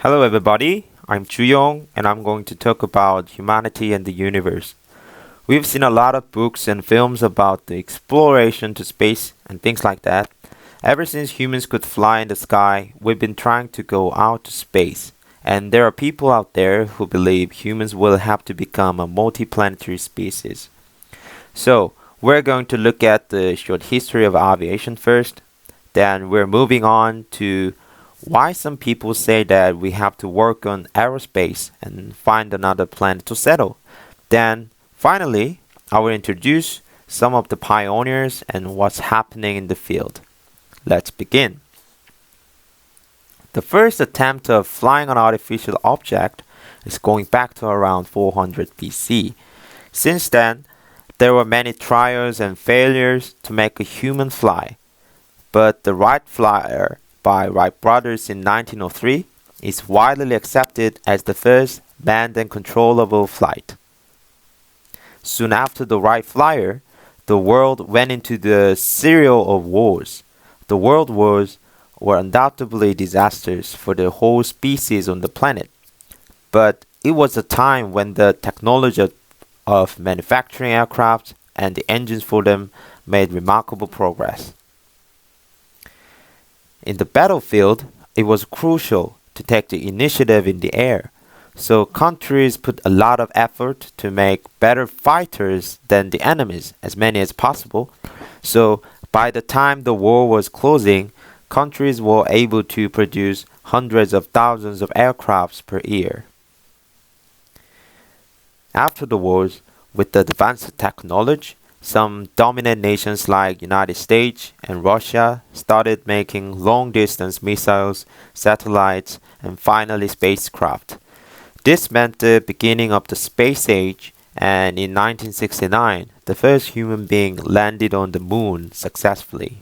Hello, everybody. I'm Juyong, and I'm going to talk about humanity and the universe. We've seen a lot of books and films about the exploration to space and things like that. Ever since humans could fly in the sky, we've been trying to go out to space. And there are people out there who believe humans will have to become a multiplanetary species. So, we're going to look at the short history of aviation first. Then we're moving on to why some people say that we have to work on aerospace and find another planet to settle. Then, finally, I will introduce some of the pioneers and what's happening in the field. Let's begin. The first attempt of flying an artificial object is going back to around 400 BC. Since then, there were many trials and failures to make a human fly. But the Wright Flyer by Wright brothers in 1903 is widely accepted as the first manned and controllable flight. Soon after the Wright Flyer, the world went into the serial of wars. The world wars were undoubtedly disasters for the whole species on the planet. But it was a time when the technology of manufacturing aircraft and the engines for them made remarkable progress. In the battlefield, it was crucial to take the initiative in the air. So countries put a lot of effort to make better fighters than the enemies, as many as possible. So by the time the war was closing, countries were able to produce hundreds of thousands of aircrafts per year. After the wars, with the advanced technology, some dominant nations like United States and Russia started making long-distance missiles, satellites, and finally spacecraft. This meant the beginning of the space age, and in 1969, the first human being landed on the moon successfully.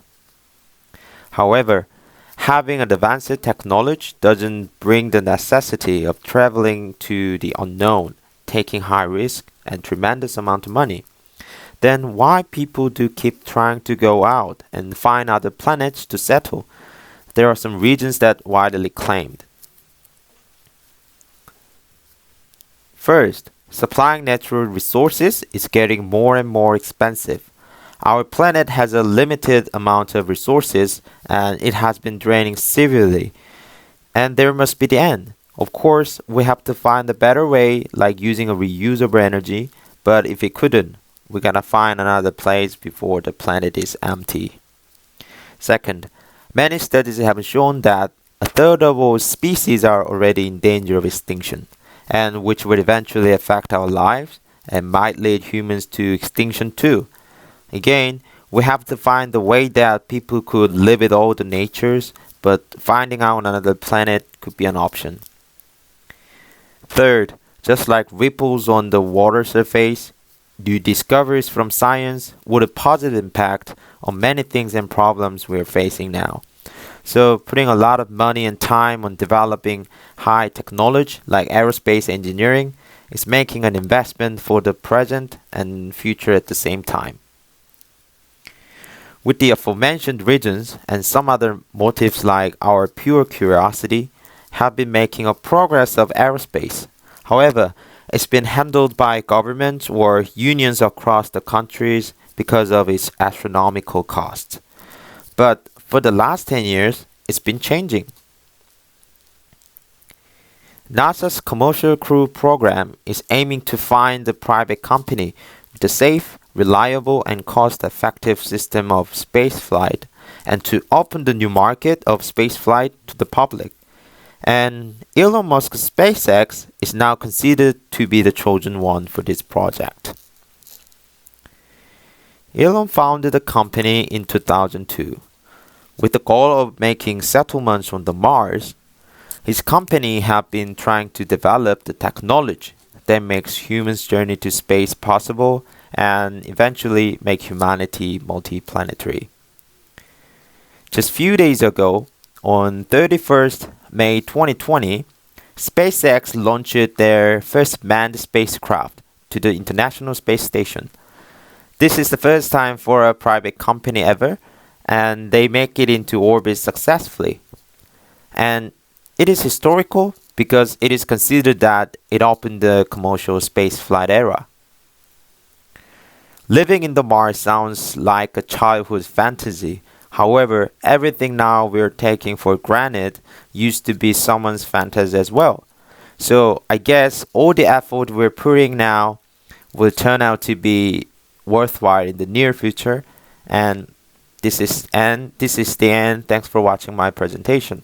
However, having advanced technology doesn't bring the necessity of traveling to the unknown, taking high risk and tremendous amount of money. Then why people do keep trying to go out and find other planets to settle? There are some reasons that widely claimed. First, supplying natural resources is getting more and more expensive. Our planet has a limited amount of resources and it has been draining severely. And there must be the end. Of course, we have to find a better way like using a reusable energy, but if we couldn't, we gotta find another place before the planet is empty. Second, many studies have shown that a third of all species are already in danger of extinction, and which will eventually affect our lives and might lead humans to extinction too. Again, we have to find a way that people could live with all the natures, but finding out another planet could be an option. Third, just like ripples on the water surface, new discoveries from science would have positive impact on many things and problems we are facing now. So putting a lot of money and time on developing high technology like aerospace engineering is making an investment for the present and future at the same time. With the aforementioned reasons and some other motives like our pure curiosity have been making a progress of aerospace. However, it's been handled by governments or unions across the countries because of its astronomical costs. But for the last 10 years, it's been changing. NASA's Commercial Crew Program is aiming to find a private company with a safe, reliable, and cost-effective system of spaceflight and to open the new market of spaceflight to the public. And Elon Musk's SpaceX is now considered to be the chosen one for this project. Elon founded the company in 2002 with the goal of making settlements on the Mars. His company have been trying to develop the technology that makes humans' journey to space possible and eventually make humanity multiplanetary. Just few days ago, on 31st May 2020, SpaceX launched their first manned spacecraft to the International Space Station. This is the first time for a private company ever, and they make it into orbit successfully. And it is historical because it is considered that it opened the commercial spaceflight era. Living in the Mars sounds like a childhood fantasy. However, everything now we're taking for granted used to be someone's fantasy as well. So I guess all the effort we're putting now will turn out to be worthwhile in the near future. And this is the end. Thanks for watching my presentation.